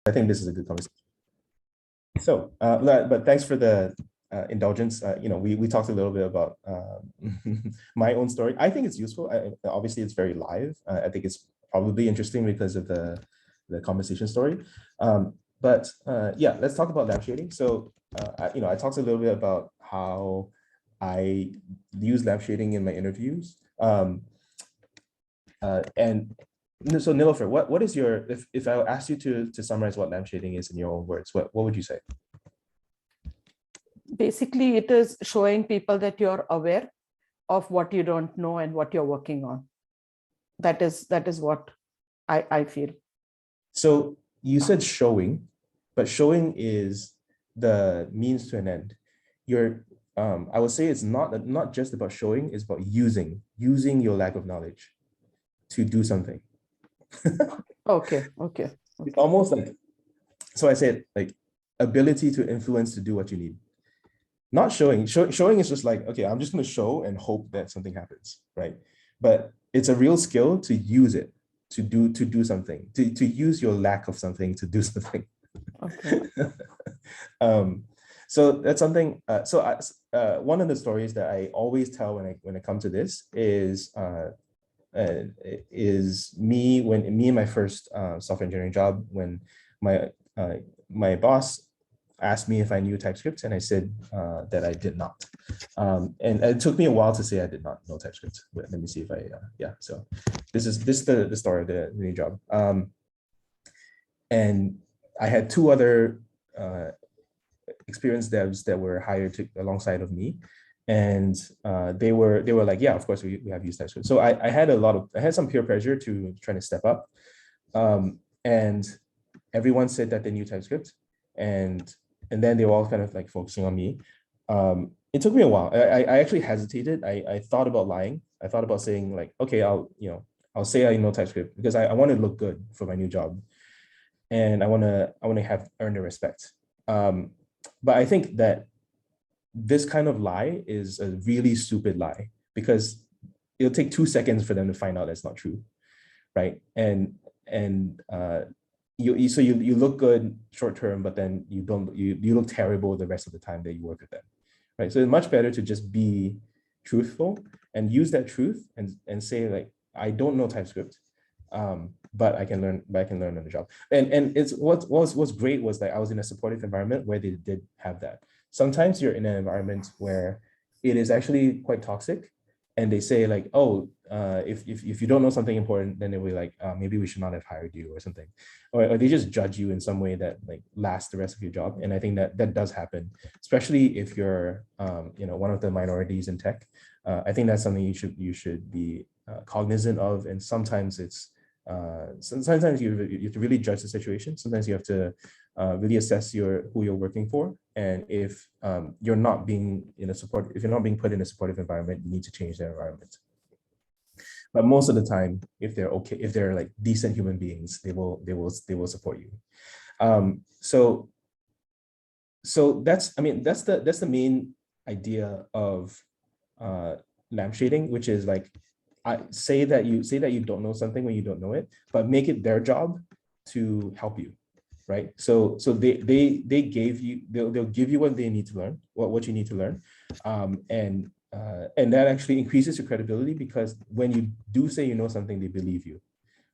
I think this is a good conversation. So, but thanks for the indulgence. We talked a little bit about my own story. I think it's useful. Obviously, it's very live. I think it's probably interesting because of the conversation story. But yeah, let's talk about lampshading. So, I talked a little bit about how I use lampshading in my interviews. And so Nilofer, what is your, if I asked you to summarize what lampshading is in your own words, what would you say? Basically, it is showing people that you're aware of what you don't know and what you're working on. That is what I feel. So you said showing, but showing is the means to an end. I would say it's not just about showing, it's about using your lack of knowledge to do something. Okay. It's almost like, so I said like ability to influence to do what you need. Not showing. Showing is just like, okay, I'm just going to show and hope that something happens, right? But it's a real skill to use it, to do something, to use your lack of something to do something. Okay. So that's something. One of the stories that I always tell when it comes to this is me in my first software engineering job, when my boss asked me if I knew TypeScript, and I said that I did not. And it took me a while to say I did not know TypeScript. But let me see if I, yeah. So this is the story of the new job. And I had two other experienced devs that were hired alongside of me. And they were like, yeah, of course we have used TypeScript. So I had some peer pressure to try to step up. And everyone said that they knew TypeScript. And then they were all kind of like focusing on me. It took me a while. I actually hesitated. I thought about lying. I thought about saying like, okay, I'll say I know TypeScript because I want to look good for my new job, and I want to have earned the respect. But I think that this kind of lie is a really stupid lie, because it'll take 2 seconds for them to find out that's not true, right? And you look good short term, but then you look terrible the rest of the time that you work with them, right? So it's much better to just be truthful and use that truth and say like, I don't know TypeScript, but I can learn on the job. And it's what's great was that I was in a supportive environment where they did have that. Sometimes you're in an environment where it is actually quite toxic, and they say like, oh, if you don't know something important, then they'll be like, maybe we should not have hired you or something, or they just judge you in some way that like lasts the rest of your job. And I think that does happen, especially if you're one of the minorities in tech. I think that's something you should be cognizant of. And sometimes sometimes you have to really judge the situation. Sometimes you have to really assess who you're working for. And if you're not being put in a supportive environment, you need to change the environment. But most of the time, if they're like decent human beings, they will support you. So that's the main idea of lampshading, which is like, say that you don't know something when you don't know it, but make it their job to help you, right? So they'll give you what they need to learn, what you need to learn, and that actually increases your credibility, because when you do say you know something, they believe you,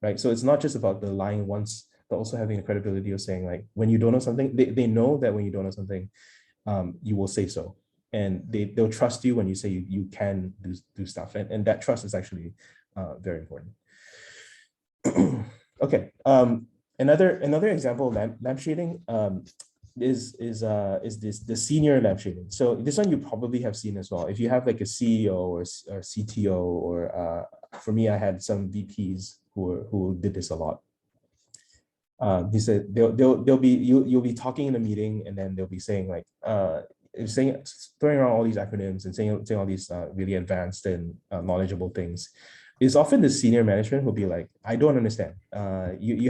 right? So it's not just about the lying once, but also having the credibility of saying like, when you don't know something, they know that when you don't know something, you will say so. And they'll trust you when you say you can do stuff, and that trust is actually very important. Okay, another example of lampshading is the senior lampshading. So this one you probably have seen as well. If you have like a CEO or CTO, or for me, I had some VPs who did this a lot. He said you'll be talking in a meeting, and then they'll be saying like throwing around all these acronyms and saying all these really advanced and knowledgeable things. It's often the senior management who'll be like, I don't understand. You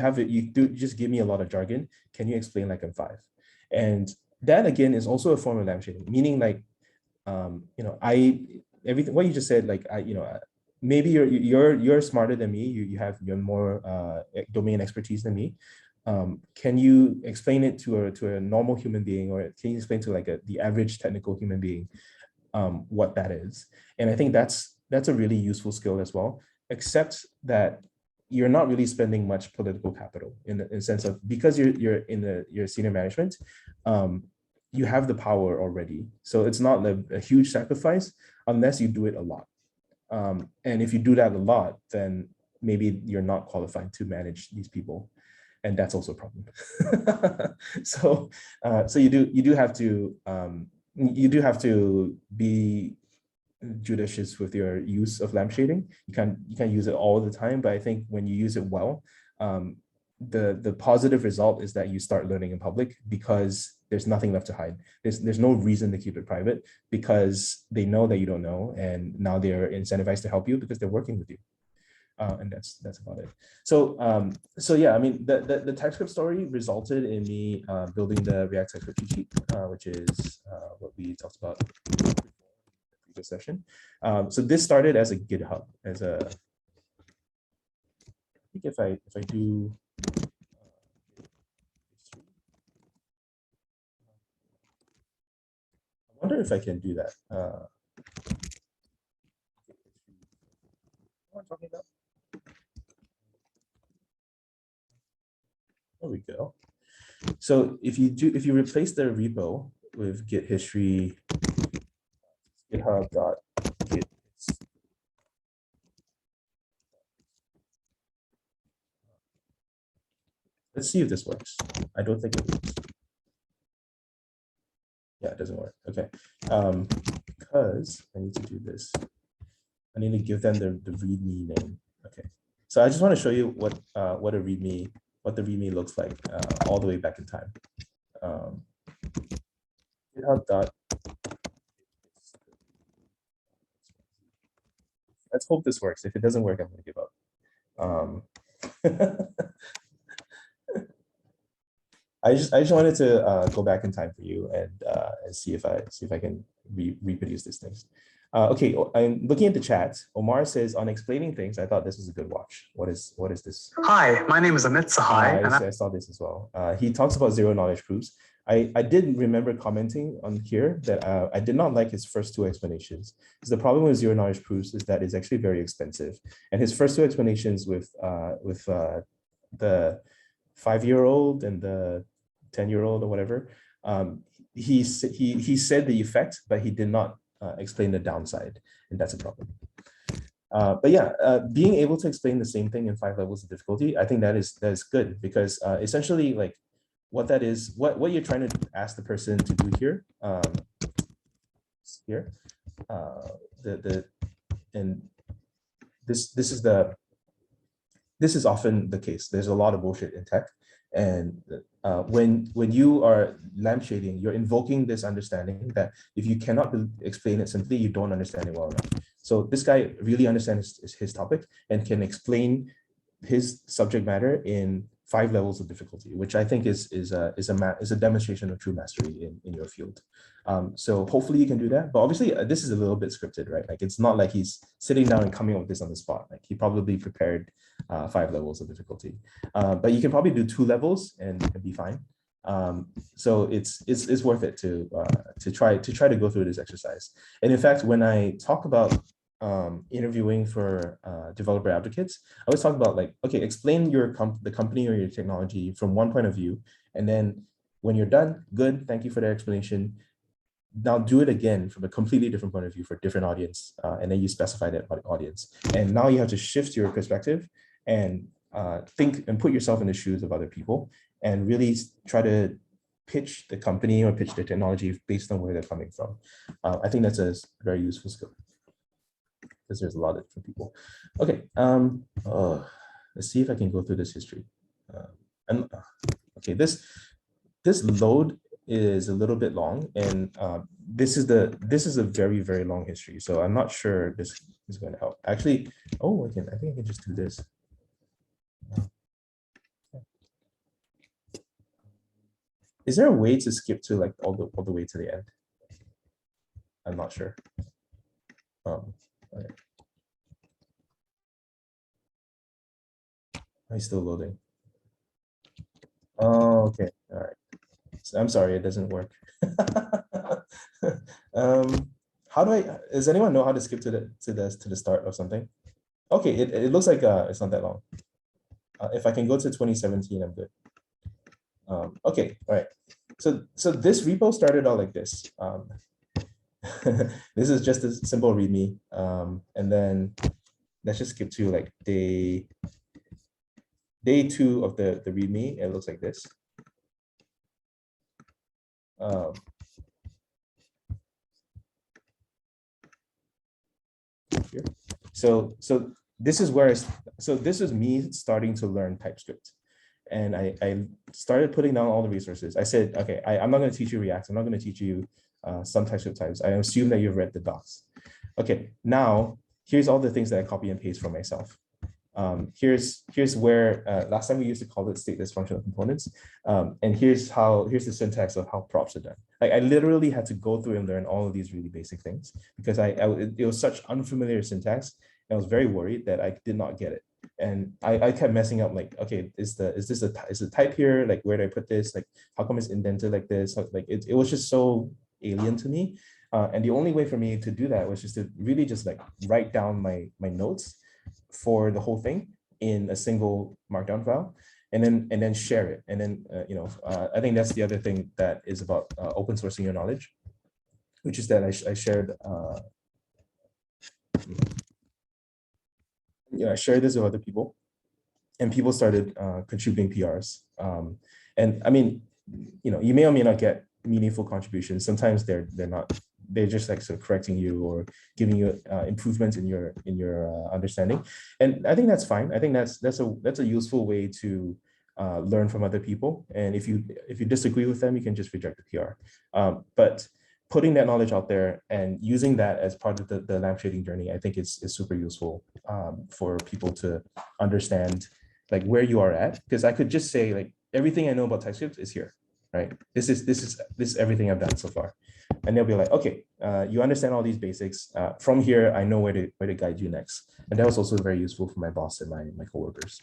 just give me a lot of jargon. Can you explain like I'm 5? And that again is also a form of lampshading, meaning like, everything what you just said, like maybe you're smarter than me. You're more domain expertise than me. can you explain it to a normal human being, or can you explain to like the average technical human being what that is? And I think that's a really useful skill as well, except that you're not really spending much political capital in the sense of, because you're in your senior management, you have the power already. So it's not a huge sacrifice unless you do it a lot. And if you do that a lot, then maybe you're not qualified to manage these people, and that's also a problem. So you do have to be judicious with your use of lampshading. You can't use it all the time, but I think when you use it well, the positive result is that you start learning in public, because there's nothing left to hide. There's no reason to keep it private, because they know that you don't know, and now they're incentivized to help you because they're working with you. And that's about it. So yeah, I mean, the TypeScript story resulted in me building the React TypeScript cheat sheet, which is what we talked about in the previous session. So this started as a GitHub, as a, I think if I do, I wonder if I can do that. What am I talking about? There we go. So if you replace the repo with git history, github.git, let's see if this works. I don't think it works. Yeah, it doesn't work. Okay, because I need to do this. I need to give them the README name. Okay, so I just want to show you what the README looks like all the way back in time. GitHub. Let's hope this works. If it doesn't work, I'm going to give up. I just wanted to go back in time for you and see if I can reproduce these things. Okay, I'm looking at the chat. Omar says, on explaining things, I thought this was a good watch. What is this? Hi, my name is Amit Sahai. I saw this as well. He talks about zero knowledge proofs. I did remember commenting on here that I did not like his first two explanations, because the problem with zero knowledge proofs is that it's actually very expensive. And his first two explanations with the 5-year-old and the 10-year-old or whatever, he said the effect, but he did not explain the downside, and that's a problem. But yeah, being able to explain the same thing in 5 levels of difficulty, I think that is good, because essentially, like, what that is, what you're trying to ask the person to do here, and this is often the case. There's a lot of bullshit in tech, and when you are lampshading, you're invoking this understanding that if you cannot explain it simply, you don't understand it well enough. So this guy really understands his topic and can explain his subject matter in 5 levels of difficulty, which I think is a demonstration of true mastery in your field. So hopefully you can do that. But obviously, this is a little bit scripted, right? Like, it's not like he's sitting down and coming up with this on the spot. Like, he probably prepared 5 levels of difficulty. But you can probably do 2 levels and be fine. So it's worth it to try to go through this exercise. And in fact, when I talk about interviewing for developer advocates, I always talk about, like, okay, explain the company or your technology from one point of view, and then when you're done, good, thank you for the explanation. Now do it again from a completely different point of view for a different audience, and then you specify that audience. And now you have to shift your perspective and think and put yourself in the shoes of other people, and really try to pitch the company or pitch the technology based on where they're coming from. I think that's a very useful skill, because there's a lot of different people. Okay, let's see if I can go through this history. Okay, this load is a little bit long, and this is a very, very long history. So I'm not sure this is going to help. Actually, I think I can just do this. Is there a way to skip to, like, all the way to the end? I'm not sure. Okay. I'm still loading. Oh, okay. All right. So I'm sorry, it doesn't work. How do I? Does anyone know how to skip to the start of something? Okay, it looks like it's not that long. If I can go to 2017, I'm good. Okay, all right. So this repo started out like this. This is just a simple README. And then let's just skip to like day 2 of the README. It looks like this. Here. So this is where this is me starting to learn TypeScript. And I started putting down all the resources. I said, okay, I'm not going to teach you React. I'm not going to teach you some TypeScript types. I assume that you've read the docs. Okay, now here's all the things that I copy and paste for myself. Here's where last time we used to call it stateless functional components. And here's the syntax of how props are done. Like I literally had to go through and learn all of these really basic things because it was such unfamiliar syntax. And I was very worried that I did not get it. And I kept messing up, like, okay, is the type here? Like, where do I put this? Like, how come it's indented like this? Like, it was just so alien to me. And the only way for me to do that was just to really just like write down my notes for the whole thing in a single markdown file, and then share it. And then I think that's the other thing that is about open sourcing your knowledge, which is that I shared I shared this with other people, and people started contributing PRs. And I mean, you may or may not get meaningful contributions. Sometimes they're not. They're just like sort of correcting you or giving you improvements in your understanding, and I think that's fine. I think that's a useful way to learn from other people. And if you disagree with them, you can just reject the PR. But putting that knowledge out there and using that as part of the lampshading journey, I think is super useful for people to understand like where you are at. Because I could just say like everything I know about TypeScript is here, right? This is everything I've done so far. And they'll be like, okay, you understand all these basics. From here, I know where to guide you next. And that was also very useful for my boss and my coworkers.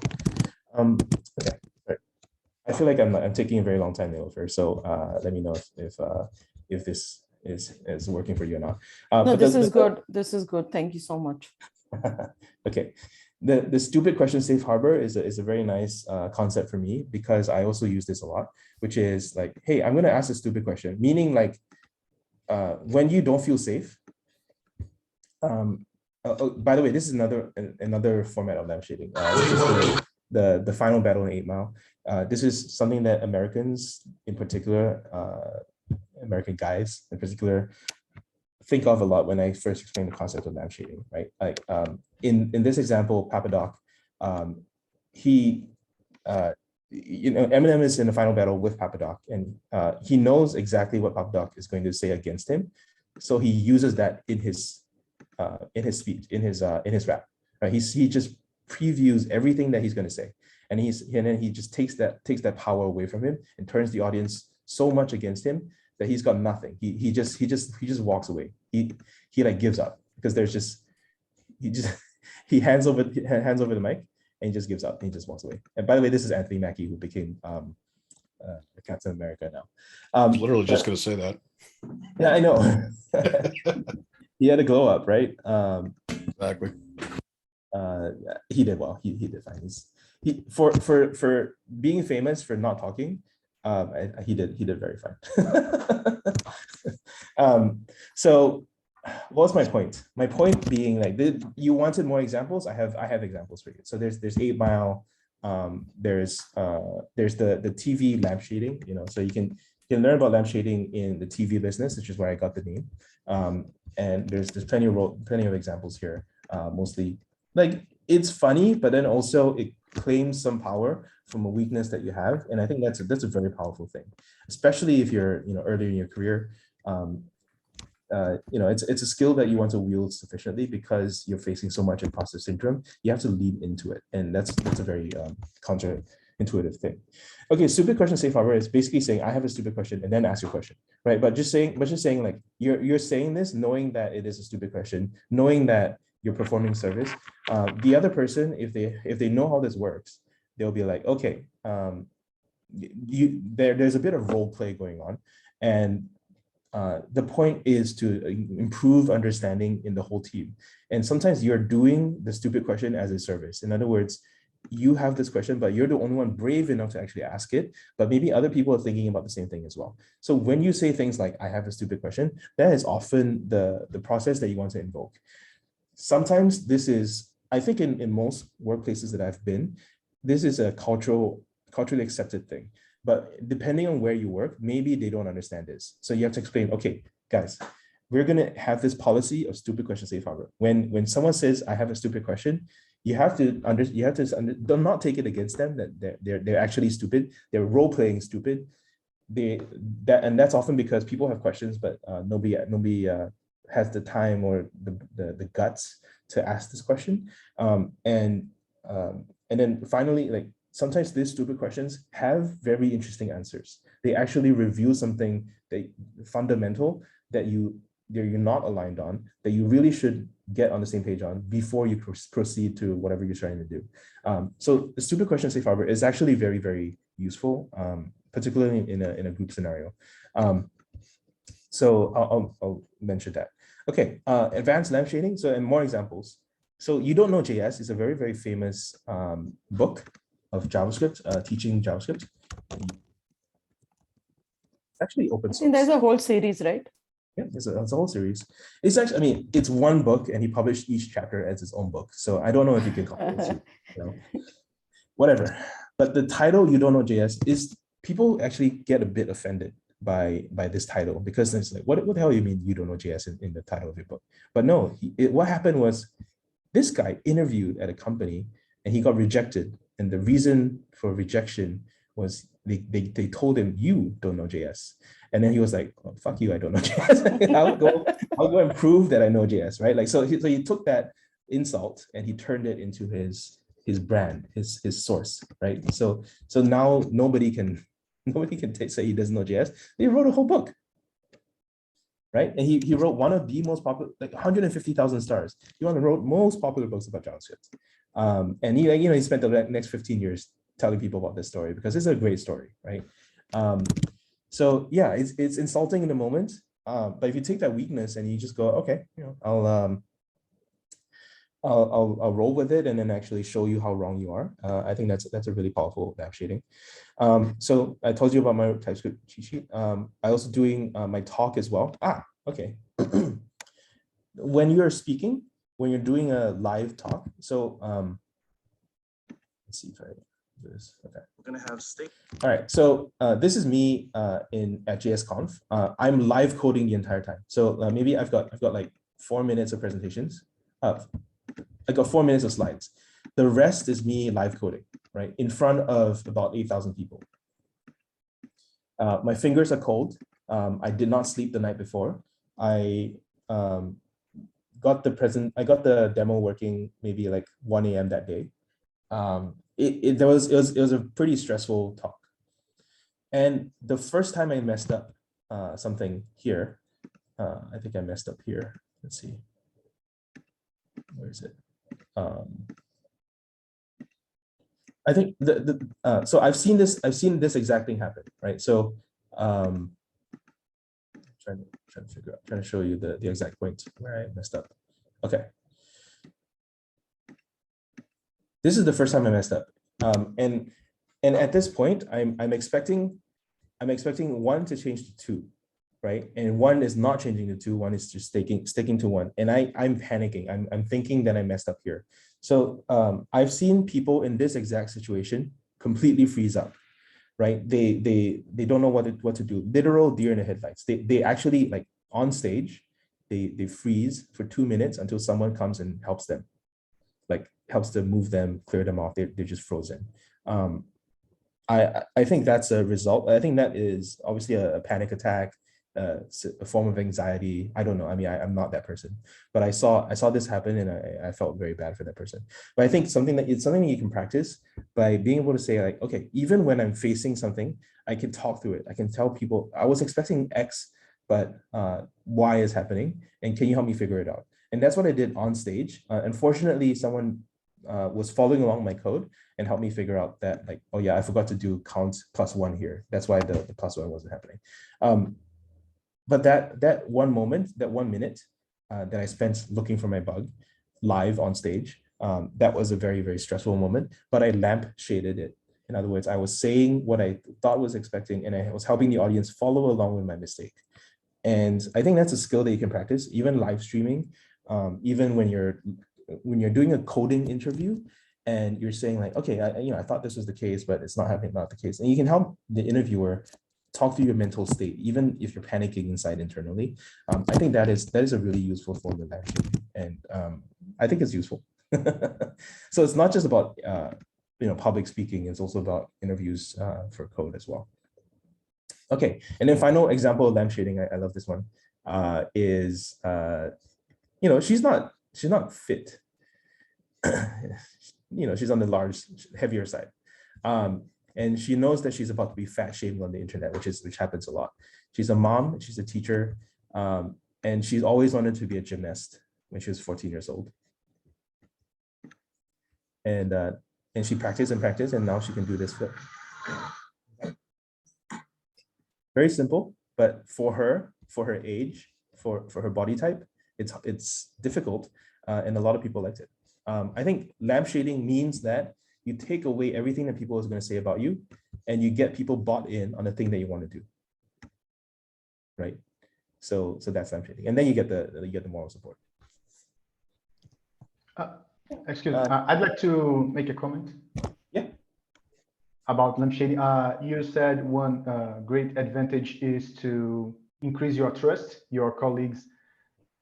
Okay, right. I feel like I'm taking a very long time, Nilofer. So let me know if this is working for you or not. No, this is good. This is good. Thank you so much. Okay. The stupid question safe harbor is a very nice concept for me because I also use this a lot, which is like, hey, I'm going to ask a stupid question, meaning like, when you don't feel safe, by the way, this is another format of lampshading, which is the final battle in 8 Mile. This is something that Americans, in particular, American guys in particular, think of a lot when I first explain the concept of lampshading, right? Like in this example, Papa Doc, he Eminem is in the final battle with Papa Doc, and he knows exactly what Papa Doc is going to say against him, so he uses that in his speech, in his rap. Right? He just previews everything that he's going to say, and then he just takes that power away from him and turns the audience so much against him that he's got nothing. He just walks away. He like gives up because he hands over the mic. And he just gives up. And he just walks away. And by the way, this is Anthony Mackie, who became Captain America now. I was literally just going to say that. Yeah, I know. He had a glow up, right? Exactly. He did well. He did fine. For being famous for not talking, he did very fine. So what was my point? My point being like, you wanted more examples. I have examples for you. So there's 8 Mile. There's the TV lampshading. So you can learn about lampshading in the TV business, which is where I got the name. And there's plenty of examples here. Mostly like it's funny, but then also it claims some power from a weakness that you have, and I think that's a very powerful thing, especially if you're earlier in your career. It's a skill that you want to wield sufficiently because you're facing so much imposter syndrome. You have to lean into it, and that's a very counterintuitive thing. Okay, stupid question safe harbor is basically saying I have a stupid question and then ask your question, right? But just saying like you're saying this knowing that it is a stupid question, knowing that you're performing service. The other person, if they know how this works, they'll be like, okay, there's a bit of role play going on, and the point is to improve understanding in the whole team. And sometimes you're doing the stupid question as a service. In other words, you have this question, but you're the only one brave enough to actually ask it, but maybe other people are thinking about the same thing as well. So when you say things like, I have a stupid question, that is often the process that you want to invoke. Sometimes this is, I think in most workplaces that I've been, this is a culturally accepted thing. But depending on where you work, maybe they don't understand this. So you have to explain, okay, guys, we're going to have this policy of stupid question safe harbor. When someone says, I have a stupid question, you have to do not take it against them that they're actually stupid. They're role playing stupid. And that's often because people have questions, but nobody has the time or the guts to ask this question. And then finally, like sometimes these stupid questions have very interesting answers. They actually reveal something that fundamental that you're not aligned on, that you really should get on the same page on before you proceed to whatever you're trying to do. So the stupid question safe harbor is actually very, very useful, particularly in a group scenario. So I'll mention that. Okay, advanced lampshading. So, and more examples. So You Don't Know JS is a very, very famous book of JavaScript, teaching JavaScript. Actually open source. And there's a whole series, right? Yeah, it's a whole series. It's actually, I mean, it's one book and he published each chapter as his own book. So I don't know if you can call it, whatever. But the title, You Don't Know JS, is people actually get a bit offended by this title because it's like, what the hell you mean you don't know JS in the title of your book? But no, what happened was this guy interviewed at a company and he got rejected. And the reason for rejection was they told him, you don't know JS. And then he was like, oh, fuck you, I don't know JS. I'll go and prove that I know JS, right? Like, so he took that insult and he turned it into his brand, his source, right? So now nobody can say he doesn't know JS. They wrote a whole book, right? And he wrote one of the most popular, like 150,000 stars. He one of the most popular books about JavaScript. And he spent the next 15 years telling people about this story because it's a great story, right? So yeah, it's insulting in the moment, but if you take that weakness and you just go, okay, I'll roll with it and then actually show you how wrong you are. I think that's a really powerful lampshading. So I told you about my TypeScript cheat sheet. I also doing my talk as well. Okay. When you're speaking, when you're doing a live talk, so let's see if I do this. Okay. We're gonna have state. All right. So this is me at JSConf. I'm live coding the entire time. So maybe I've got like 4 minutes of presentations. I got 4 minutes of slides. The rest is me live coding, right? In front of about 8,000 people. My fingers are cold. I did not sleep the night before. I got the demo working maybe like 1 a.m. that day. It was a pretty stressful talk. And the first time I messed up something here, I think I messed up here. Let's see. Where is it? I think so I've seen this exact thing happen, right? So trying to show you the exact point where I messed up. Okay. This is the first time I messed up. And at this point, I'm expecting 1 to change to 2, right? And 1 is not changing to 2, 1 is just sticking to 1. And I'm panicking. I'm thinking that I messed up here. So I've seen people in this exact situation completely freeze up, right? They don't know what to do. Literal deer in the headlights. They actually, like, on stage, they freeze for 2 minutes until someone comes and helps them, like helps to move them, clear them off. They're just frozen. I think that's a result. I think that is obviously a panic attack, a form of anxiety. I don't know. I mean, I'm not that person, but I saw this happen and I felt very bad for that person. But I think it's something that you can practice by being able to say, like, okay, even when I'm facing something, I can talk through it. I can tell people I was expecting X, but Y is happening, and can you help me figure it out? And that's what I did on stage. Unfortunately, someone was following along my code and helped me figure out that, like, oh yeah, I forgot to do count +1 here. That's why the +1 wasn't happening. But that one moment, that 1 minute that I spent looking for my bug live on stage, that was a very, very stressful moment, but I lampshaded it. In other words, I was saying what I thought was expecting, and I was helping the audience follow along with my mistake. And I think that's a skill that you can practice, even live streaming, even when you're doing a coding interview and you're saying like, okay, I thought this was the case, but it's not the case. And you can help the interviewer talk through your mental state, even if you're panicking inside internally. I think that is a really useful form of action, and I think it's useful. So it's not just about public speaking; it's also about interviews for code as well. Okay, and then final example of lampshading, I love this one, is she's not fit. She's on the heavier side. And she knows that she's about to be fat shamed on the internet, which happens a lot. She's a mom, she's a teacher, and she's always wanted to be a gymnast when she was 14 years old. And she practiced and practiced, and now she can do this flip. Very simple, but for her age, for her body type, it's difficult, and a lot of people liked it. I think lampshading means that you take away everything that people are going to say about you, and you get people bought in on the thing that you want to do. Right? So that's lampshading, and then you get the moral support. Excuse me, I'd like to make a comment. Yeah. About lampshading. You said one great advantage is to increase your trust. Your colleagues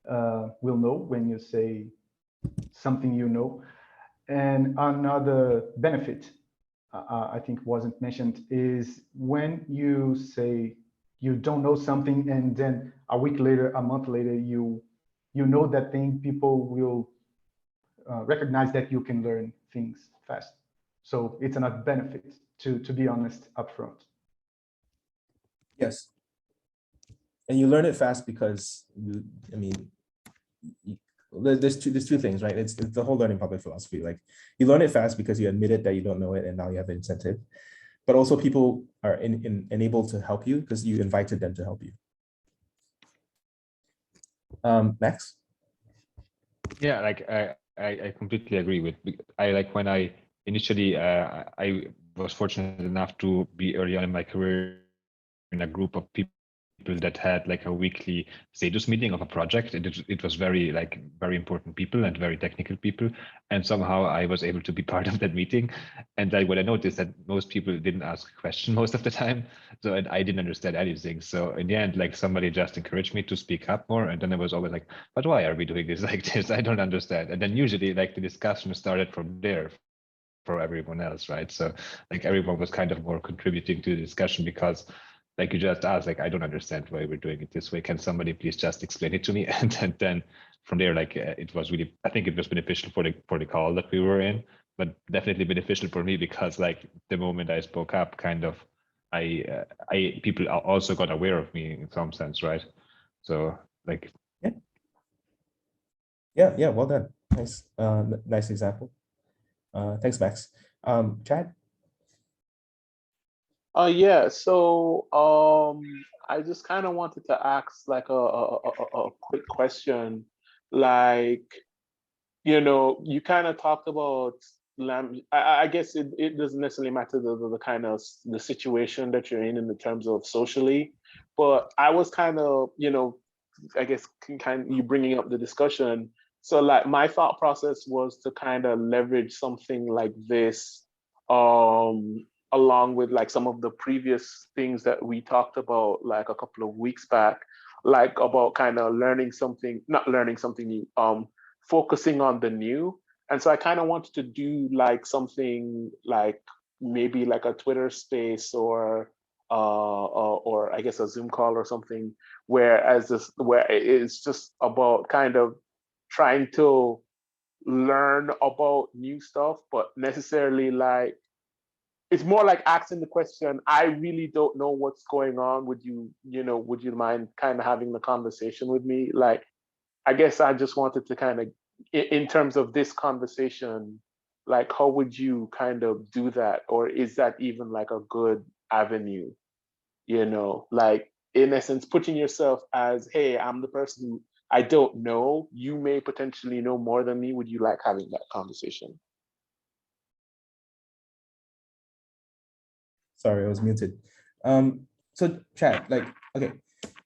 will know when you say something you know. And another benefit, I think wasn't mentioned, is when you say you don't know something and then a week later, a month later, you know that thing, people will recognize that you can learn things fast. So it's another benefit to be honest upfront. Yes. And you learn it fast because there's two things, right? It's the whole learning public philosophy. Like, you learn it fast because you admitted that you don't know it, and now you have an incentive. But also people are enabled to help you because you invited them to help you. Max? Yeah, like I completely agree with. When I initially I was fortunate enough to be early on in my career in a group of people that had like a weekly status meeting of a project. It was very important people and very technical people, and somehow I was able to be part of that meeting. And what I noticed that most people didn't ask a question most of the time, so I didn't understand anything. So in the end, like, somebody just encouraged me to speak up more, and then I was always like, but why are we doing this like this? I don't understand. And then usually like the discussion started from there for everyone else, right? So like everyone was kind of more contributing to the discussion because, like, you just asked, like, I don't understand why we're doing it this way. Can somebody please just explain it to me? And then from there, like, it was really, I think it was beneficial for the call that we were in, but definitely beneficial for me because, like, the moment I spoke up, kind of, people also got aware of me in some sense, right? So like, yeah, well done. Nice, nice example. Thanks, Max. Chad? Yeah, so I just kind of wanted to ask like a quick question. Like, you kind of talked about I guess it doesn't necessarily matter the kind of the situation that you're in the terms of socially, but I was kind of, I guess you bringing up the discussion. So like my thought process was to kind of leverage something like this along with like some of the previous things that we talked about like a couple of weeks back, like about kind of not learning something new, focusing on the new. And so I kind of wanted to do like something like maybe like a Twitter space or I guess a Zoom call or something, where it's just about kind of trying to learn about new stuff, but necessarily like it's more like asking the question, I really don't know what's going on. Would you mind kind of having the conversation with me? Like, I guess I just wanted to kind of, in terms of this conversation, like how would you kind of do that? Or is that even like a good avenue? You know, like in essence, putting yourself as, hey, I'm the person who I don't know. You may potentially know more than me. Would you like having that conversation? Sorry, I was muted. So chat, like, okay,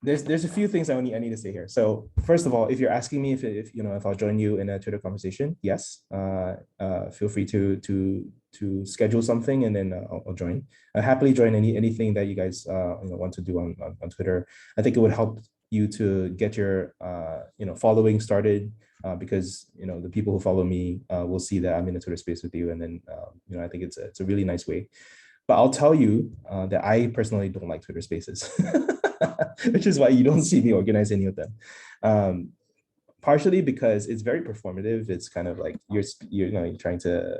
there's a few things I need to say here. So first of all, if you're asking me if you know if I'll join you in a Twitter conversation, yes, feel free to schedule something and then I'll join. I happily join anything that you guys you know want to do on Twitter. I think it would help you to get your you know following started because you know the people who follow me will see that I'm in a Twitter space with you, and then you know I think it's a really nice way. But I'll tell you that I personally don't like Twitter Spaces, which is why you don't see me organize any of them. Partially because it's very performative. It's kind of like you know you're trying to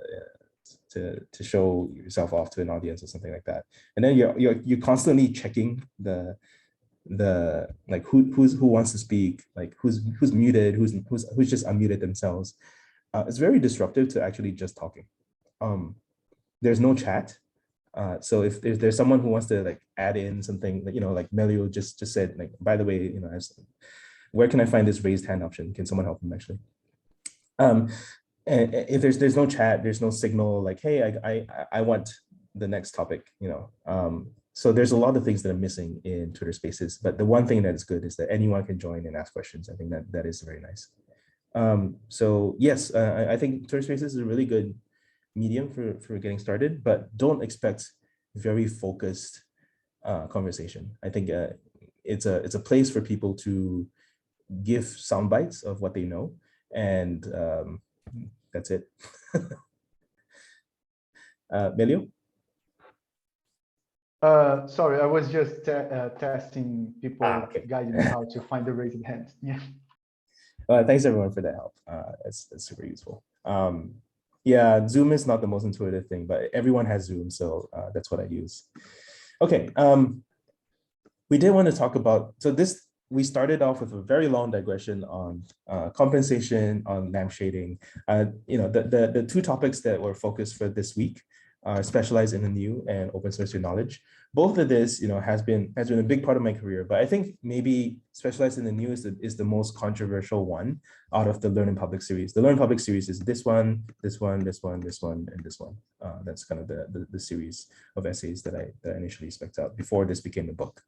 show yourself off to an audience or something like that, and then you're constantly checking the like who wants to speak, like who's muted, who's just unmuted themselves. It's very disruptive to actually just talking. There's no chat. So if there's someone who wants to like add in something, you know, like Melio just said, like, by the way, you know, where can I find this raised hand option? Can someone help him actually? And if there's no chat, there's no signal, like, hey, I want the next topic, you know. So there's a lot of things that are missing in Twitter Spaces, but the one thing that is good is that anyone can join and ask questions. I think that is very nice. So yes, I think Twitter Spaces is a really good medium for getting started, but don't expect very focused conversation. I think it's a place for people to give sound bites of what they know, and that's it. Melio? Sorry, I was just testing people, Okay. guiding how to find the raised hand. Yeah. Thanks everyone for that help. That's super useful. Yeah, Zoom is not the most intuitive thing, but everyone has Zoom, so that's what I use. Okay, we did want to talk about, so we started off with a very long digression on compensation, on lampshading. You know, the two topics that were focused for this week are specialize in the new and open source your knowledge. Both of this, you know, has been a big part of my career, but I think maybe specialize in the new is the most controversial one out of the Learn in Public series. The Learn in Public series is this one, this one, this one, this one, and this one. That's kind of the series of essays that I initially spec'd out before this became a book.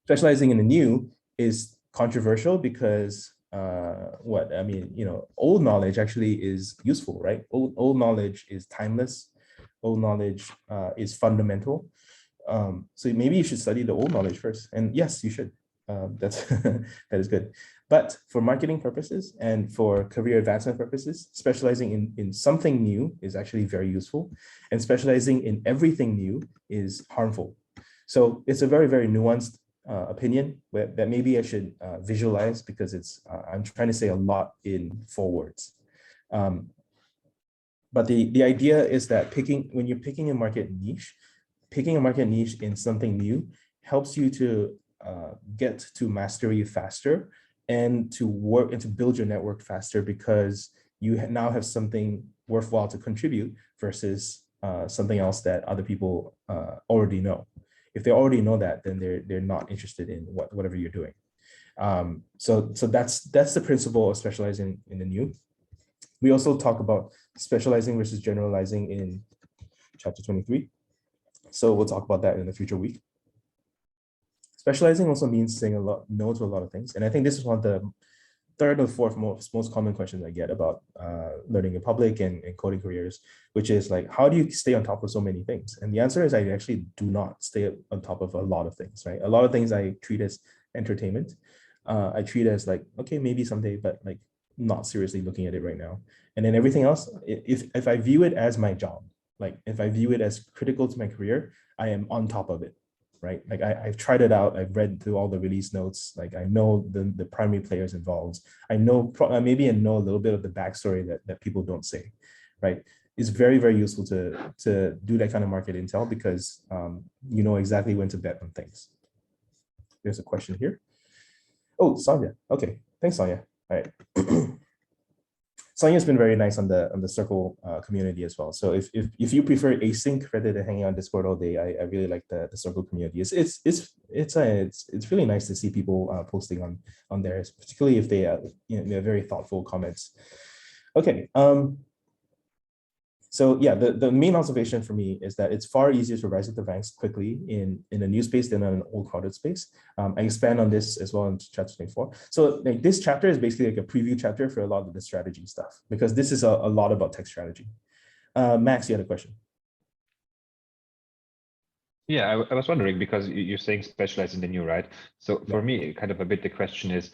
Specializing in the new is controversial because I mean, you know, old knowledge actually is useful, right? Old knowledge is timeless. Old knowledge is fundamental. So maybe you should study the old knowledge first. And yes, you should. That's that is good. But for marketing purposes and for career advancement purposes, specializing in something new is actually very useful. And specializing in everything new is harmful. So it's a very, very nuanced opinion that maybe I should visualize, because it's I'm trying to say a lot in 4 words. But the idea is that when you're picking a market niche in something new helps you to get to mastery faster and to work and to build your network faster, because you now have something worthwhile to contribute versus something else that other people already know. If they already know that, then they're not interested in whatever you're doing. So that's the principle of specializing in the new. We also talk about specializing versus generalizing in chapter 23. So we'll talk about that in a future week. Specializing also means saying no to a lot of things. And I think this is one of the third or fourth most common questions I get about learning in public and coding careers, which is like, how do you stay on top of so many things? And the answer is I actually do not stay on top of a lot of things, right? A lot of things I treat as entertainment. I treat as like, okay, maybe someday, but like not seriously looking at it right now. And then everything else, if I view it as my job, like if I view it as critical to my career, I am on top of it. Right, like I've tried it out. I've read through all the release notes. Like I know the primary players involved. I know maybe I know a little bit of the backstory that people don't say. Right, it's very, very useful to do that kind of market intel, because you know exactly when to bet on things. There's a question here. Oh, Sonia. Okay, thanks, Sonia. All right. Sonia's been very nice on the Circle community as well. So if you prefer async rather than hanging on Discord all day, I really like the Circle community. It's really nice to see people posting on there, particularly if they they're very thoughtful comments. Okay. So yeah, the main observation for me is that it's far easier to rise up the ranks quickly in a new space than in an old crowded space. I expand on this as well in chapter 24. So like this chapter is basically like a preview chapter for a lot of the strategy stuff, because this is a lot about tech strategy. Max, you had a question. Yeah, I was wondering, because you're saying specialize in the new, right? So for me, kind of a bit the question is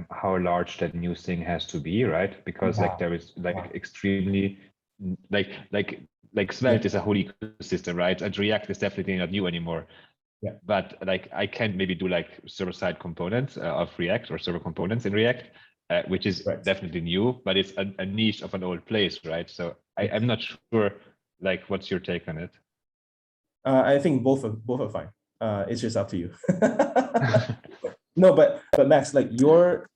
how large that new thing has to be, right? Because like there is like extremely like Svelte is a whole ecosystem, right? And React is definitely not new anymore. Yeah. But like I can maybe do like server-side components of React, or server components in React, which is definitely new, but it's a niche of an old place, right? So I'm not sure, like, what's your take on it? I think both are fine. It's just up to you. No, but Max, like your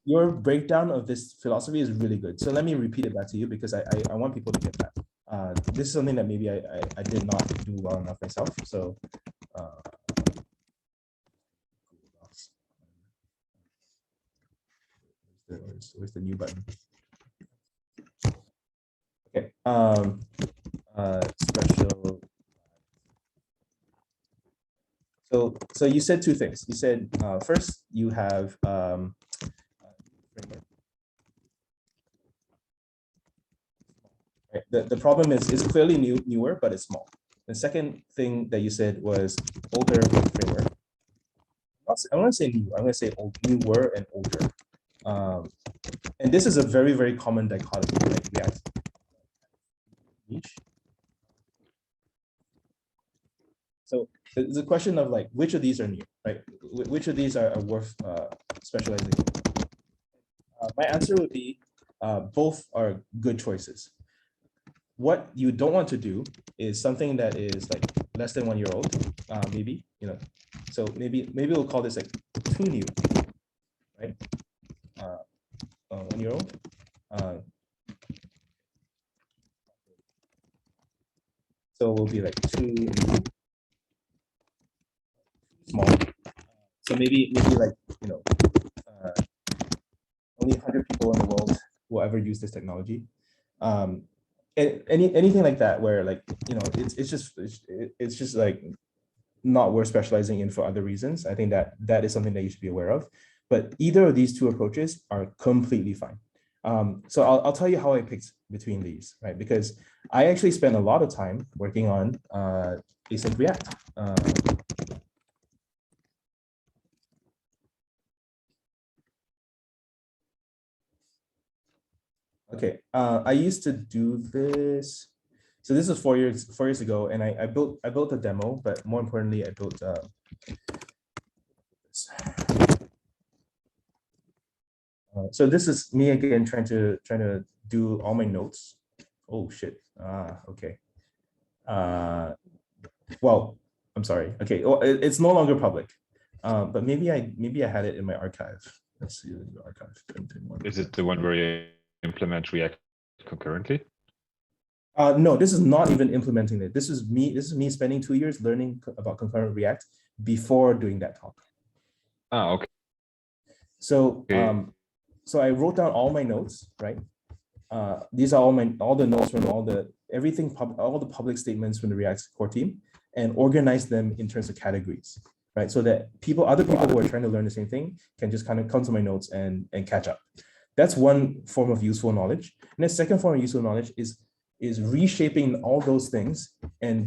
breakdown of this philosophy is really good. So let me repeat it back to you, because I want people to get that. This is something that maybe I did not do well enough myself. So where's the new button? Okay. Special. So you said two things. You said first you have the problem is it's clearly newer, but it's small. The second thing that you said was older framework. I want to say new. I'm going to say old, newer and older. And this is a very, very common dichotomy, like React. So it's a question of like, which of these are new, right? Which of these are worth specializing in? My answer would be both are good choices. What you don't want to do is something that is like less than 1 year old, maybe, so maybe we'll call this like too new, right? 1 year old. So we'll be like too small. So maybe like, only 100 people in the world will ever use this technology. Anything like that, where like, it's just like not worth specializing in for other reasons. I think that is something that you should be aware of. But either of these two approaches are completely fine. So I'll tell you how I picked between these, right? Because I actually spent a lot of time working on async React. Okay, I used to do this. So this is 4 years ago, and I built a demo, but more importantly, I built so this is me again trying to do all my notes. Oh shit. Okay. Well, I'm sorry. Okay. Well, it's no longer public, but maybe I had it in my archive. Let's see the archive. Is it the one where you implement React concurrently? No, this is not even implementing it. This is me spending 2 years learning about concurrent React before doing that talk. Ah, okay. So so I wrote down all my notes, right? These are all the notes from all the public statements from the React core team, and organize them in terms of categories, right? So that other people who are trying to learn the same thing can just kind of come to my notes and catch up. That's one form of useful knowledge. And the second form of useful knowledge is reshaping all those things and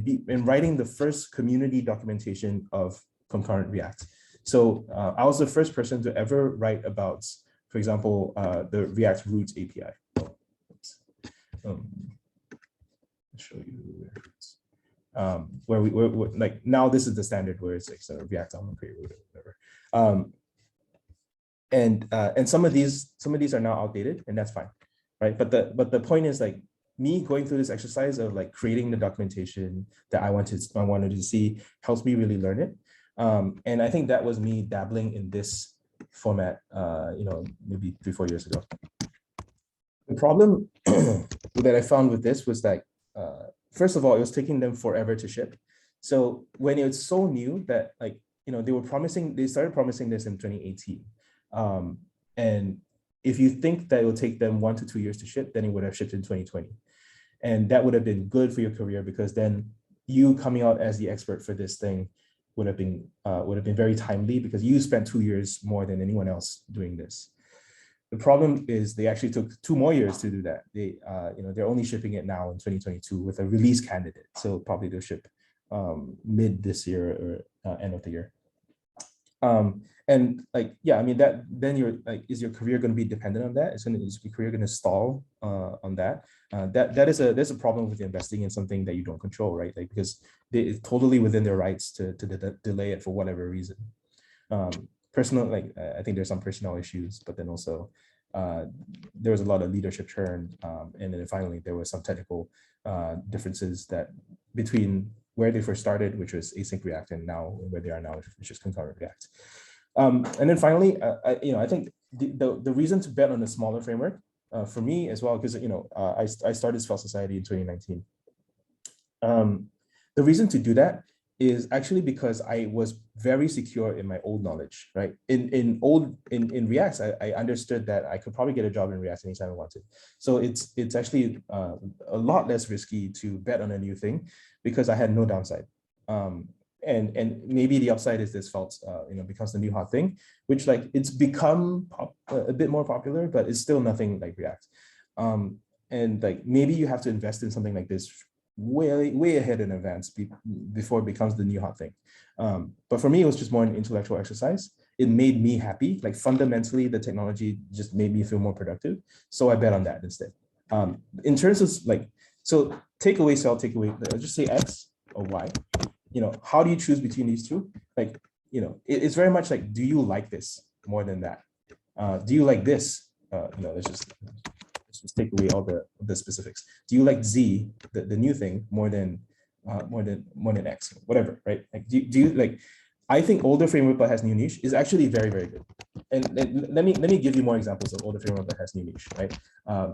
writing the first community documentation of concurrent React. So I was the first person to ever write about, for example, the React Roots API. I'll show you where we're like, now this is the standard where it's like sort of React on create root or whatever. And some of these are now outdated, and that's fine, right? But the point is, like, me going through this exercise of like creating the documentation that I wanted to see helps me really learn it. And I think that was me dabbling in this format, maybe 3-4 years ago. problem that I found with this was that, first of all, it was taking them forever to ship. So when it's so new that like, they started promising this in 2018. And if you think that it will take them 1 to 2 years to ship, then it would have shipped in 2020. And that would have been good for your career, because then you coming out as the expert for this thing would have been very timely, because you spent 2 years more than anyone else doing this. The problem is they actually took 2 more years to do that. They're only shipping it now in 2022 with a release candidate. So probably they'll ship mid this year or end of the year. And like, yeah, I mean, that then you're like, is your career going to be dependent on that? Is your career going to stall on that? There's a problem with investing in something that you don't control, right? Like, because it's totally within their rights to delay it for whatever reason. Personal, like, I think there's some personnel issues, but then also there was a lot of leadership churn, and then finally there was some technical differences that between where they first started, which was async React, and now where they are now, which is concurrent React. And then finally, I think the reason to bet on a smaller framework for me as well, because I started Svelte Society in 2019. The reason to do that is actually because I was very secure in my old knowledge, right? In React, I understood that I could probably get a job in React anytime I wanted. So it's actually a lot less risky to bet on a new thing because I had no downside. And maybe the upside is this Svelte, becomes the new hot thing, which like it's become a bit more popular, but it's still nothing like React. And like maybe you have to invest in something like this way ahead in advance before it becomes the new hot thing. But for me, it was just more an intellectual exercise. It made me happy. Like fundamentally, the technology just made me feel more productive. So I bet on that instead. In terms of like, so takeaway, just say X or Y. How do you choose between these two? Like, it's very much like, do you like this more than that? Do you like this? Let's just take away all the specifics. Do you like Z, the new thing, more than X, whatever, right? Like, do you like? I think older framework but has new niche is actually very, very good. And let me give you more examples of older framework that has new niche, right?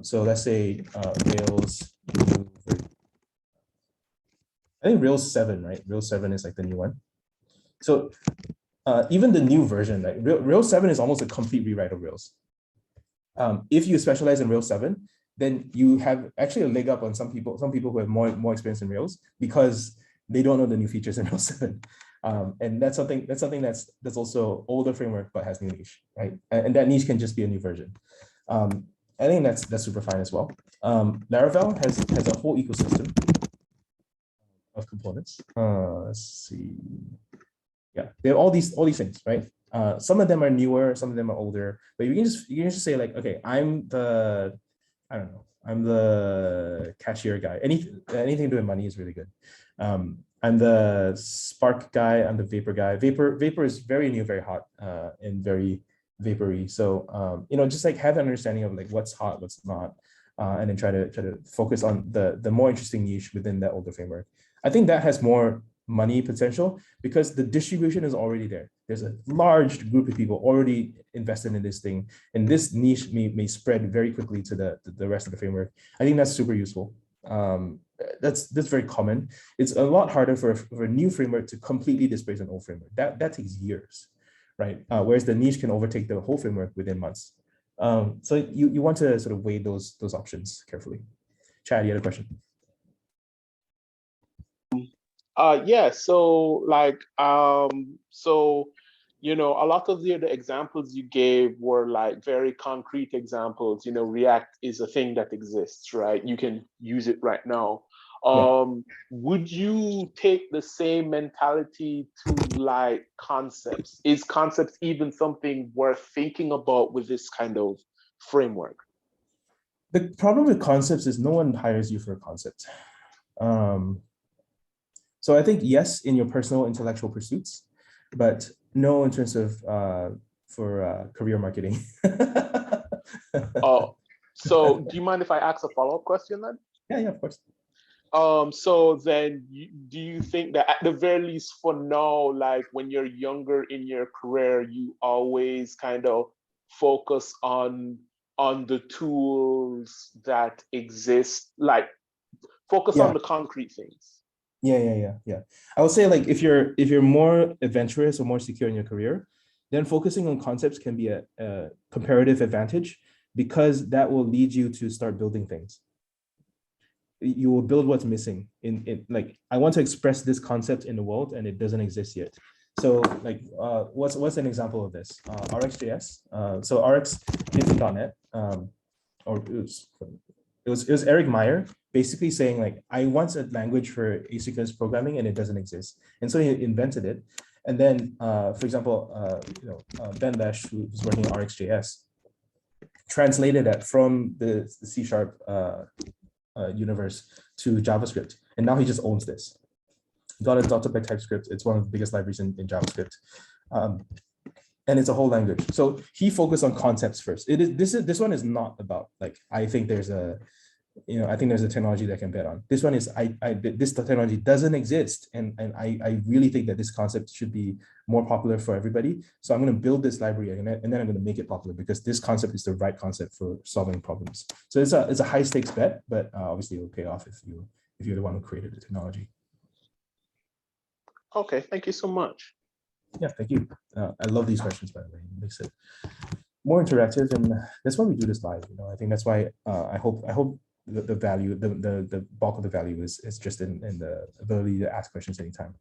So let's say Rails. I think Rails 7, right? Rails 7 is like the new one. So even the new version, like Rails 7 is almost a complete rewrite of Rails. If you specialize in Rails 7, then you have actually a leg up on some people who have more experience in Rails because they don't know the new features in Rails 7. And that's something that's also older framework but has new niche, right? And that niche can just be a new version. I think that's super fine as well. Laravel has a whole ecosystem of components. Let's see. Yeah, they have all these things, right? Some of them are newer, some of them are older, but you can just say like, okay, I'm the cashier guy. Anything doing money is really good. I'm the Spark guy. I'm the Vapor guy. Vapor is very new, very hot, and very vapory. So just like have an understanding of like what's hot, what's not, and then try to focus on the more interesting niche within that older framework. I think that has more money potential because the distribution is already there. There's a large group of people already invested in this thing, and this niche may spread very quickly to the rest of the framework. I think that's super useful. That's very common. It's a lot harder for a new framework to completely displace an old framework. That takes years, right? Whereas the niche can overtake the whole framework within months. So you want to sort of weigh those options carefully. Chad, you had a question? Yeah, so like a lot of the examples you gave were like very concrete examples. React is a thing that exists, right? You can use it right now. Would you take the same mentality to like concepts? Is concepts even something worth thinking about with this kind of framework? The problem with concepts is no one hires you for a concept. So I think yes, in your personal intellectual pursuits, but no in terms of for career marketing. Oh, so do you mind if I ask a follow-up question then? Yeah, of course. So then do you think that at the very least for now, like when you're younger in your career, you always kind of focus on on the tools that exist, like focus Yeah. on the concrete things. Yeah. I would say like if you're more adventurous or more secure in your career, then focusing on concepts can be a comparative advantage, because that will lead you to start building things. You will build what's missing in like, I want to express this concept in the world and it doesn't exist yet. So like what's an example of this? RxJS. So Rx Info.net, or it was Eric Meyer basically saying like, I want a language for asynchronous programming and it doesn't exist. And so he invented it. And then, for example, Ben Lesh, who's working on RxJS, translated that from the C# universe to JavaScript. And now he just owns this. Got adopted by TypeScript. It's one of the biggest libraries in JavaScript. And it's a whole language. So he focused on concepts first. This one is not about like, I think there's a technology that I can bet on. This one is this technology doesn't exist, and I really think that this concept should be more popular for everybody. So I'm going to build this library and then I'm going to make it popular, because this concept is the right concept for solving problems. So it's a high stakes bet, but obviously it will pay off if you're the one who created the technology. Okay, thank you so much. Yeah, thank you. I love these questions, by the way. It makes it more interactive, and that's why we do this live. I think that's why I hope the value, the bulk of the value is just in the ability to ask questions anytime.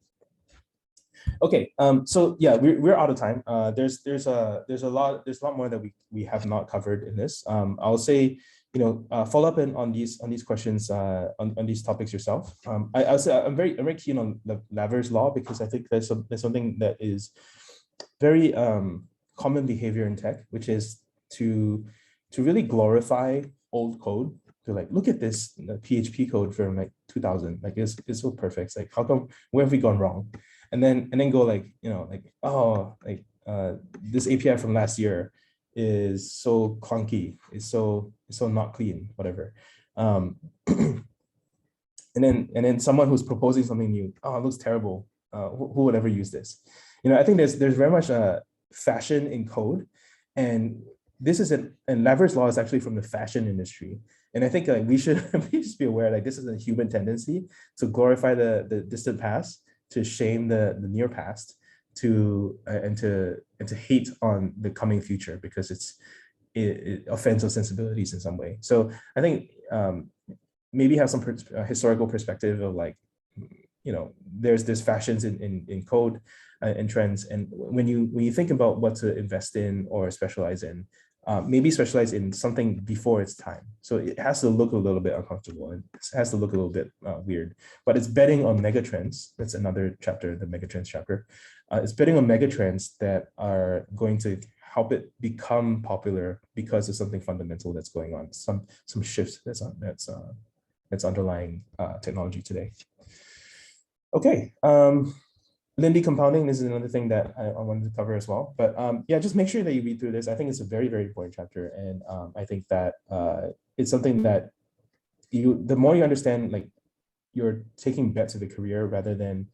Okay, so yeah, we're out of time. There's a lot more that we have not covered in this. I'll say, follow up on these questions on these topics yourself. I'll say I'm very keen on the Laver's law, because I think there's something that is very common behavior in tech, which is to really glorify old code. To like, look at this PHP code from like 2000, like it's so perfect. It's like, how come, where have we gone wrong? And then go like, this API from last year is so clunky, it's so not clean, whatever. And then someone who's proposing something new, oh, it looks terrible. Who would ever use this? I think there's very much a fashion in code, and this is and Laver's law is actually from the fashion industry. And I think like we should just be aware, like this is a human tendency to glorify the distant past, to shame the near past, and to hate on the coming future, because it offends our sensibilities in some way. So I think maybe have some historical perspective of like, there's fashions in code and trends, and when you think about what to invest in or specialize in, maybe specialize in something before its time. So it has to look a little bit uncomfortable, and it has to look a little bit weird, but it's betting on megatrends. That's another chapter, the megatrends chapter. It's betting on megatrends that are going to help it become popular because of something fundamental that's going on, some shifts that's underlying technology today. Okay. Lindy compounding, this is another thing that I wanted to cover as well. But yeah, just make sure that you read through this. I think it's a very, very important chapter. And I think that it's something that the more you understand, like you're taking bets of a career rather than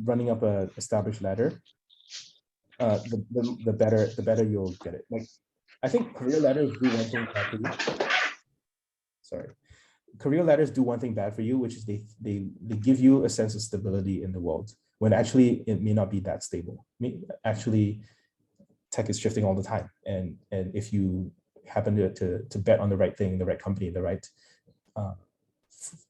running up a established ladder, the better you'll get it. Like, I think career ladders do one thing bad for you. Sorry. Career ladders do one thing bad for you, which is they give you a sense of stability in the world, when actually it may not be that stable. Actually, tech is shifting all the time, and if you happen to bet on the right thing, the right company, the right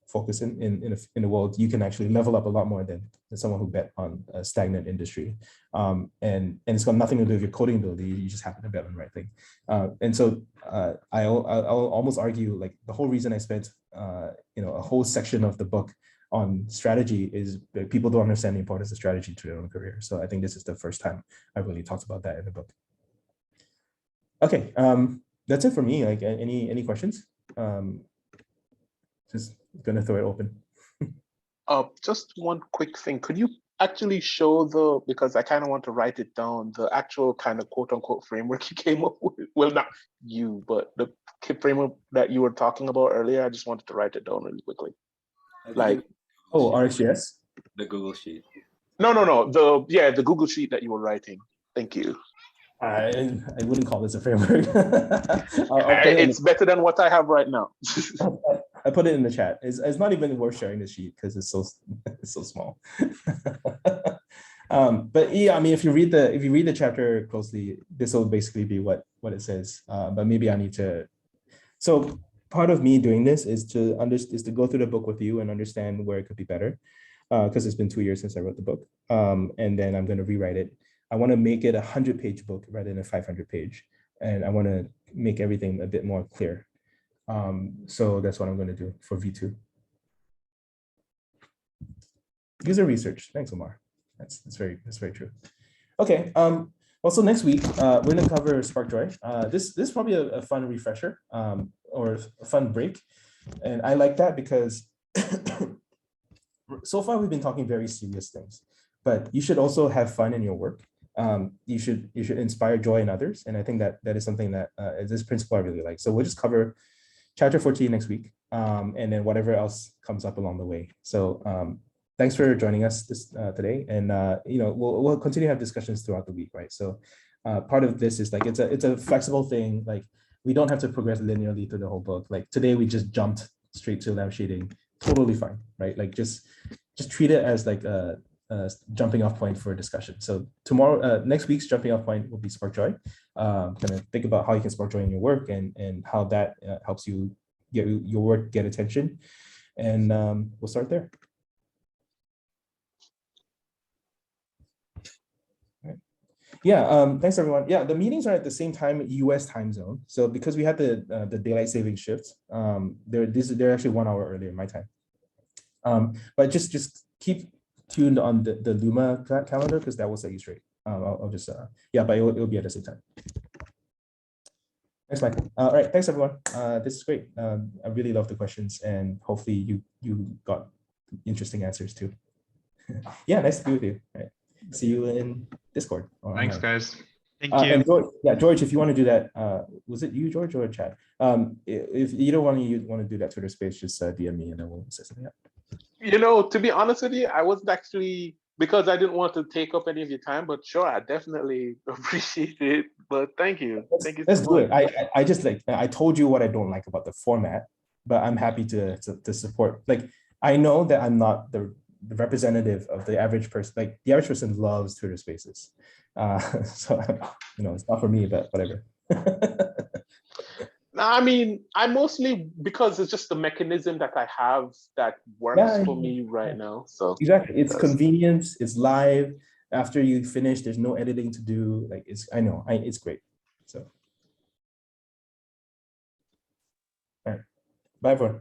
focus in the world, you can actually level up a lot more than someone who bet on a stagnant industry. And it's got nothing to do with your coding ability. You just happen to bet on the right thing. And so I'll almost argue like the whole reason I spent a whole section of the book on strategy is that people don't understand the importance of strategy to their own career. So I think this is the first time I really talked about that in the book. Okay, that's it for me. Like any questions? Just gonna throw it open. Just one quick thing. Could you actually show because I kind of want to write it down, the actual kind of quote unquote framework you came up with? Well, not you, but the framework that you were talking about earlier. I just wanted to write it down really quickly. Like, oh, RxJS? The Google Sheet. No. The Google Sheet that you were writing. Thank you. I wouldn't call this a framework. I'll put it It's better than what I have right now. I put it in the chat. It's not even worth sharing the sheet because it's so small. But yeah, I mean, if you read the chapter closely, this will basically be what it says. But maybe I need to. So part of me doing this is to go through the book with you and understand where it could be better, because it's been 2 years since I wrote the book. And then I'm going to rewrite it. I want to make it a 100-page book rather than a 500-page, and I want to make everything a bit more clear. So that's what I'm going to do for V2. User research. Thanks, Omar. That's very true. Okay. Also next week, we're going to cover SparkJoy. This is probably a fun refresher, or a fun break. And I like that because so far we've been talking very serious things, but you should also have fun in your work. You should inspire joy in others. And I think that is something that is this principle I really like. So we'll just cover chapter 14 next week, and then whatever else comes up along the way. So thanks for joining us today, and we'll continue to have discussions throughout the week, right? So part of this is like it's a flexible thing. Like we don't have to progress linearly through the whole book. Like today we just jumped straight to lampshading, totally fine, right? Like just treat it as like a jumping off point for a discussion. So tomorrow, next week's jumping off point will be SparkJoy. Kind of think about how you can spark joy in your work and how that helps you get your work get attention, and we'll start there. All right. Yeah, thanks everyone. Yeah, the meetings are at the same time US time zone. So because we had the daylight saving shift, they're actually 1 hour earlier my time. But just keep tuned on the Luma calendar because that will set you straight. I'll just yeah, but it'll be at the same time. Thanks, Michael. All right, thanks everyone. This is great. I really love the questions, and hopefully you got interesting answers too. Yeah, nice to be with you. All right. See you in Discord. Thanks, guys. Thank you. And George, yeah, George, if you want to do that, was it you, George, or Chad? If either one of you want to do that Twitter space, just DM me and then we'll set something up. To be honest with you, I wasn't actually, because I didn't want to take up any of your time, but sure, I definitely appreciate it. But thank you. Thank you so Let's do much. it. I just like, I told you what I don't like about the format, but I'm happy to support. Like, I know that I'm not the representative of the average person. Like the average person loves Twitter spaces. So, it's not for me, but whatever. I mean, I mostly, because it's just the mechanism that I have that works for me right now. So exactly, it's convenience, it's live. After you finish, there's no editing to do. Like it's great. So, all right, bye everyone.